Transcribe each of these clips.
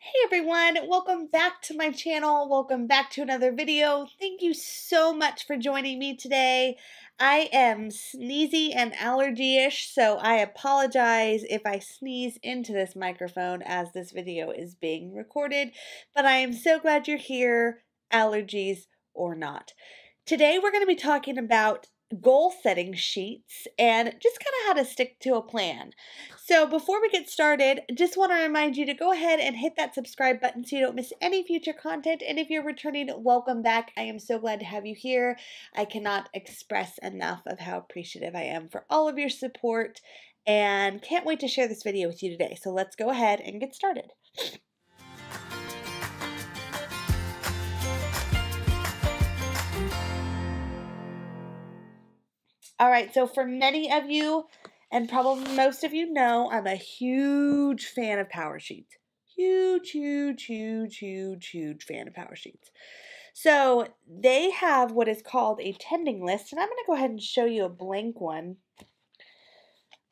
Hey everyone, welcome back to my channel. Welcome back to another video. Thank you so much for joining me today. I am sneezy and allergy-ish, so I apologize if I sneeze into this microphone as this video is being recorded, but I am so glad you're here, allergies or not. Today we're going to be talking about goal setting sheets and just kind of how to stick to a plan. So before we get started, just want to remind you to go ahead and hit that subscribe button so you don't miss any future content. And if you're returning, welcome back. I am so glad to have you here. I cannot express enough of how appreciative I am for all of your support and can't wait to share this video with you today. So let's go ahead and get started. All right, so for many of you, and probably most of you know, I'm a huge fan of Power Sheets. Huge fan of Power Sheets. So they have what is called a tending list, and I'm going to go ahead and show you a blank one.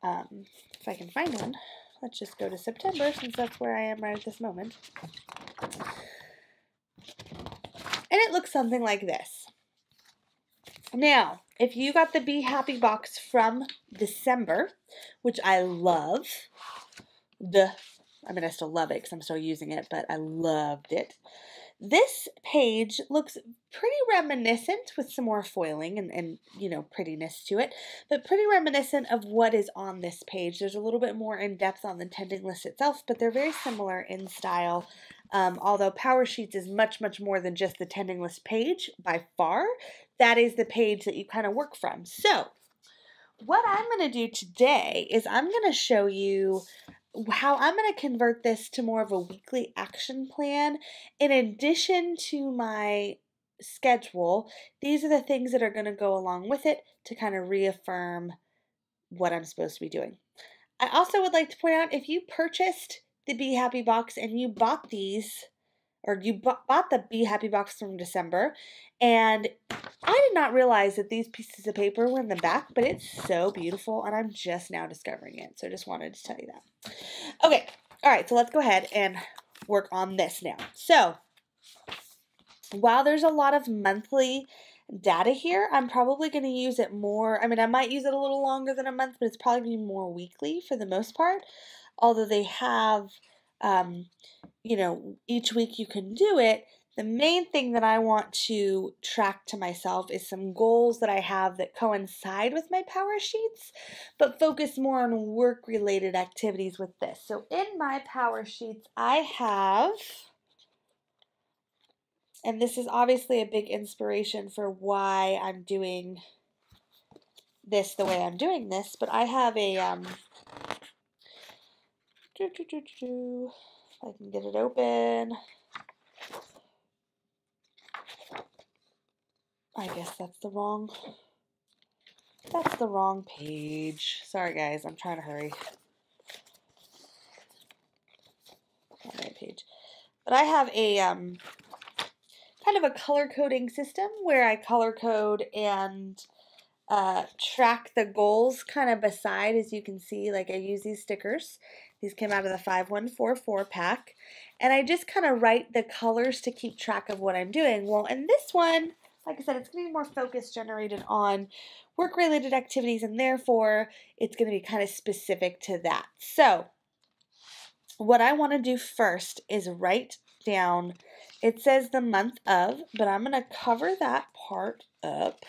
If I can find one. Let's just go to September, since that's where I am right at this moment. And it looks something like this. Now, if you got the Be Happy box from December, which I love, I still love it because I'm still using it, but I loved it. This page looks pretty reminiscent with some more foiling and you know, prettiness to it, but pretty reminiscent of what is on this page. There's a little bit more in depth on the tending list itself, but they're very similar in style. Although Power Sheets is much more than just the tending list page by far. That is the page that you kind of work from. So what I'm going to do today is I'm going to show you how I'm going to convert this to more of a weekly action plan. In addition to my schedule, these are the things that are going to go along with it to kind of reaffirm what I'm supposed to be doing. I also would like to point out, if you purchased the Be Happy box and you bought these, or you bought the Be Happy box from December, and I did not realize that these pieces of paper were in the back, but it's so beautiful, and I'm just now discovering it, so I just wanted to tell you that. Okay, all right, so let's go ahead and work on this now. So, while there's a lot of monthly data here, I'm probably going to use it more. I might use it a little longer than a month, but it's probably going to be more weekly for the most part, although they have you know, each week you can do it. The main thing that I want to track to myself is some goals that I have that coincide with my Power Sheets, but focus more on work-related activities with this. So in my Power Sheets, I have, and this is obviously a big inspiration for why I'm doing this the way I'm doing this, but I have a, if I can get it open. I guess that's the wrong page. Sorry guys, I'm trying to hurry. Not my page. But I have a kind of a color coding system where I color code and track the goals kind of beside, as you can see. Like, I use these stickers. These came out of the 5144 pack. And I just kind of write the colors to keep track of what I'm doing. Well, in this one, like I said, it's going to be more focus generated on work-related activities, and therefore it's going to be kind of specific to that. So what I want to do first is write down, it says the month of, but I'm going to cover that part up.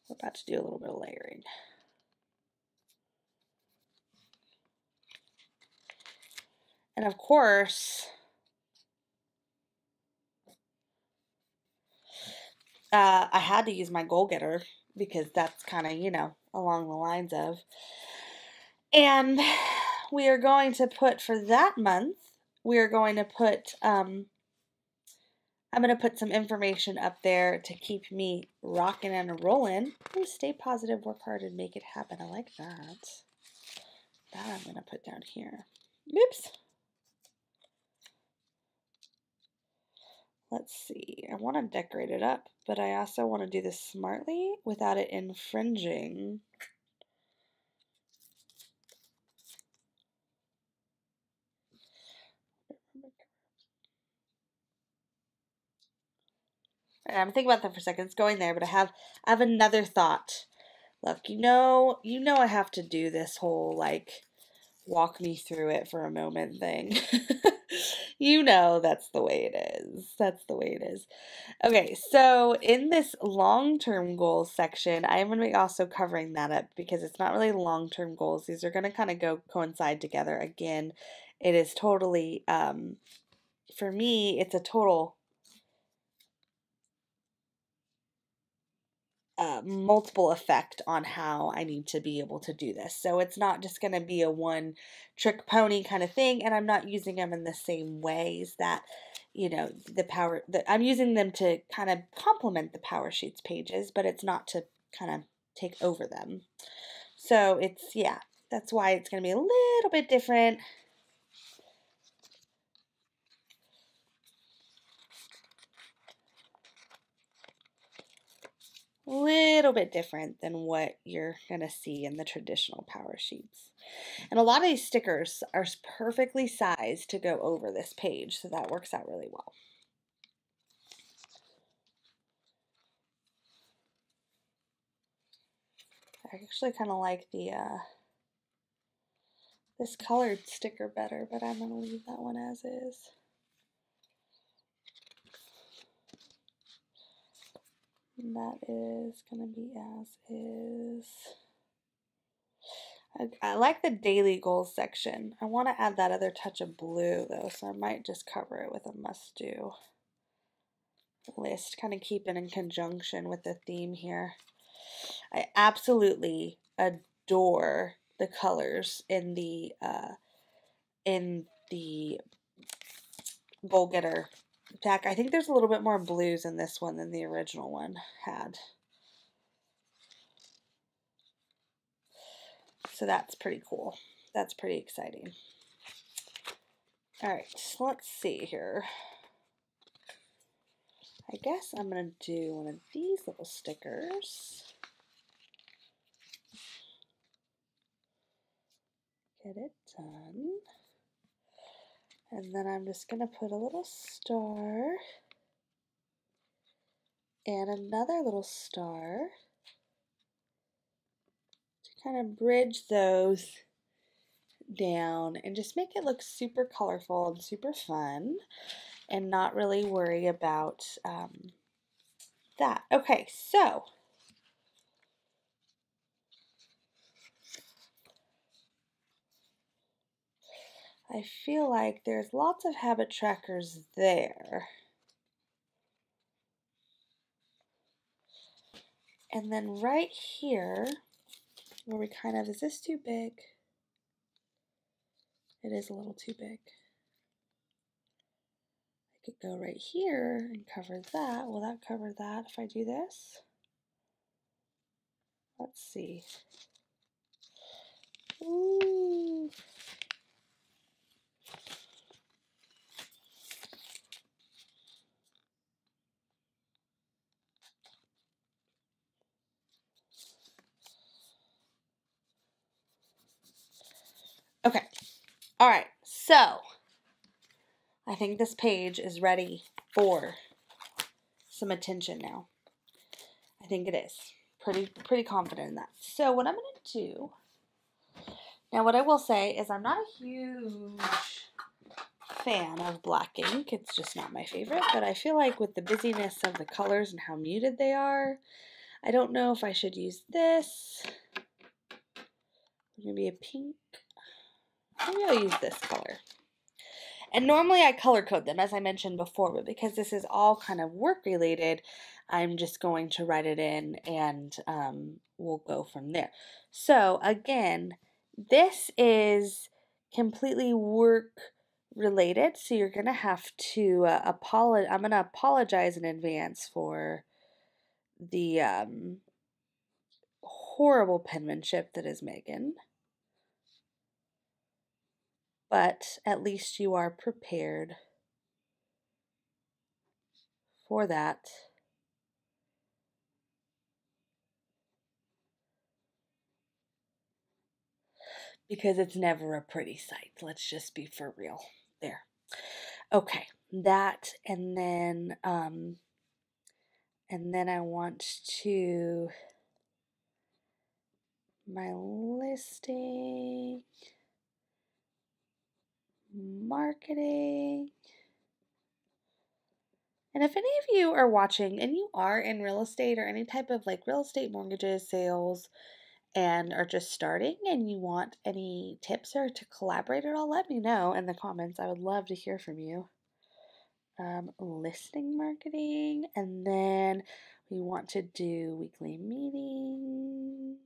We're about to do a little bit of layering. And of course, I had to use my goal getter because that's kind of, you know, along the lines of. And we are going to put, for that month, we are going to put, I'm going to put some information up there to keep me rocking and rolling. Ooh, stay positive, work hard, and make it happen. I like that. That I'm going to put down here. Oops. let's see, I want to decorate it up, but I also want to do this smartly without it infringing. And I'm thinking about that for a second. It's going there, but I have another thought. Look, you know I have to do this whole like walk me through it for a moment thing. You know that's the way it is. That's the way it is. Okay, so in this long-term goals section, I am going to be also covering that up because it's not really long-term goals. These are going to kind of go coincide together. Again, it is totally, for me, it's a total multiple effect on how I need to be able to do this. So it's not just going to be a one trick pony kind of thing, and I'm not using them in the same ways that, you know, I'm using them to kind of complement the Power Sheets pages, but it's not to kind of take over them. So it's, yeah, that's why it's going to be a little bit different. Little bit different than what you're going to see in the traditional Power Sheets. And a lot of these stickers are perfectly sized to go over this page, so that works out really well. I actually kind of like the this colored sticker better, but I'm going to leave that one as is. And that is going to be as is. I like the daily goals section. I want to add that other touch of blue though, so I might just cover it with a must do list, kind of keep it in conjunction with the theme here. I absolutely adore the colors in the Goal Getter pack. I think there's a little bit more blues in this one than the original one had. So that's pretty cool. That's pretty exciting. All right, so let's see here. I guess I'm going to do one of these little stickers. Get it done. And then I'm just going to put a little star and another little star to kind of bridge those down and just make it look super colorful and super fun and not really worry about that. Okay, so I feel like there's lots of habit trackers there. And then right here, where we kind of, is this too big? It is a little too big. I could go right here and cover that. Will that cover that if I do this? Let's see. Ooh. Okay. All right. So I think this page is ready for some attention now. I think it is. Pretty confident in that. So what I'm going to do, now what I will say is I'm not a huge fan of black ink. It's just not my favorite, but I feel like with the busyness of the colors and how muted they are, I don't know if I should use this. Maybe a pink. Maybe I'll use this color. And normally I color code them, as I mentioned before, but because this is all kind of work related, I'm just going to write it in and we'll go from there. So again, this is completely work related, so you're going to have to apologize. I'm going to apologize in advance for the horrible penmanship that is Megan. But at least you are prepared for that. Because it's never a pretty sight. Let's just be for real. There. Okay, that, and then I want to, my listing, marketing. And if any of you are watching and you are in real estate or any type of like real estate mortgages, sales, and are just starting and you want any tips or to collaborate at all, let me know in the comments. I would love to hear from you. Listing marketing, and then we want to do weekly meetings.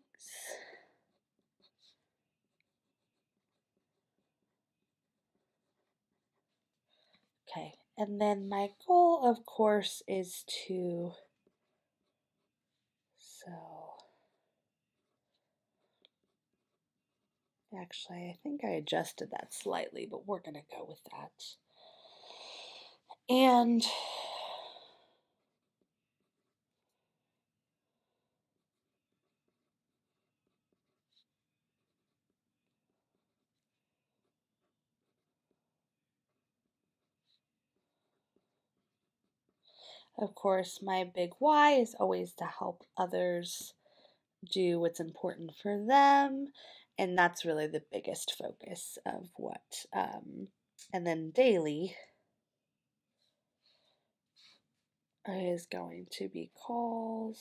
Okay, and then my goal, of course, is to sell. Actually, I think I adjusted that slightly, but we're going to go with that. And of course, my big why is always to help others do what's important for them. And that's really the biggest focus of what, and then daily is going to be calls,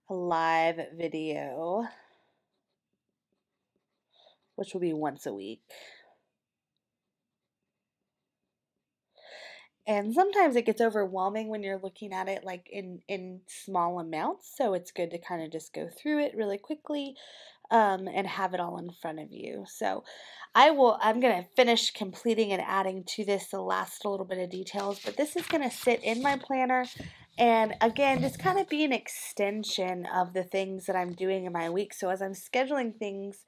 a live video, which will be once a week. And sometimes it gets overwhelming when you're looking at it like in small amounts. So it's good to kind of just go through it really quickly and have it all in front of you. So I'm going to finish completing and adding to this the last little bit of details, but this is going to sit in my planner. And again, just kind of be an extension of the things that I'm doing in my week. So as I'm scheduling things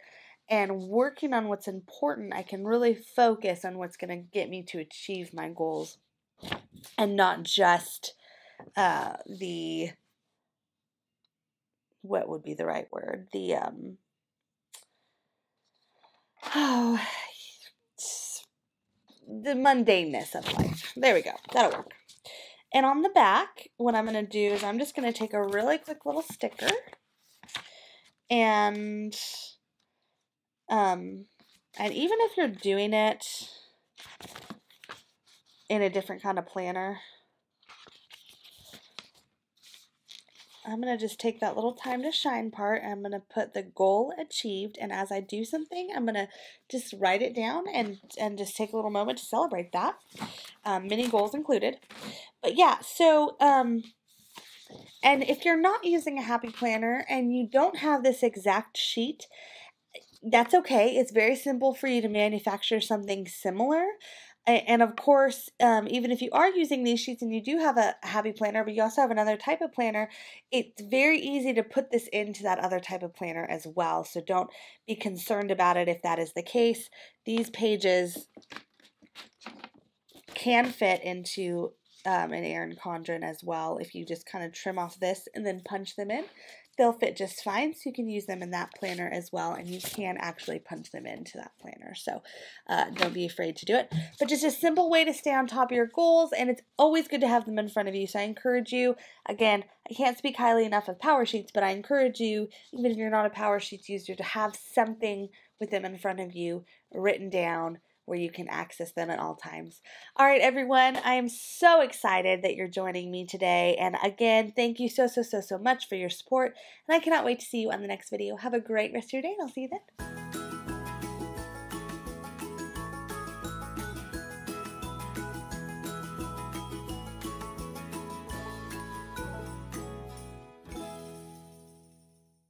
and working on what's important, I can really focus on what's going to get me to achieve my goals and not just what would be the right word? The mundaneness of life. There we go. That'll work. And on the back, what I'm going to do is I'm just going to take a really quick little sticker and even if you're doing it in a different kind of planner, I'm going to just take that little time to shine part and I'm going to put the goal achieved, and as I do something, I'm going to just write it down and just take a little moment to celebrate that. Mini goals included. But yeah, so and if you're not using a happy planner and you don't have this exact sheet, that's okay. It's very simple for you to manufacture something similar. And of course, even if you are using these sheets and you do have a happy planner, but you also have another type of planner, it's very easy to put this into that other type of planner as well. So don't be concerned about it if that is the case. These pages can fit into an Erin Condren as well. If you just kind of trim off this and then punch them in, they'll fit just fine. So you can use them in that planner as well, and you can actually punch them into that planner. So don't be afraid to do it. But just a simple way to stay on top of your goals, and it's always good to have them in front of you. So I encourage you, again, I can't speak highly enough of power sheets, but I encourage you, even if you're not a power sheets user, to have something with them in front of you written down where you can access them at all times. All right, everyone, I am so excited that you're joining me today. And again, thank you so much for your support. And I cannot wait to see you on the next video. Have a great rest of your day, and I'll see you then.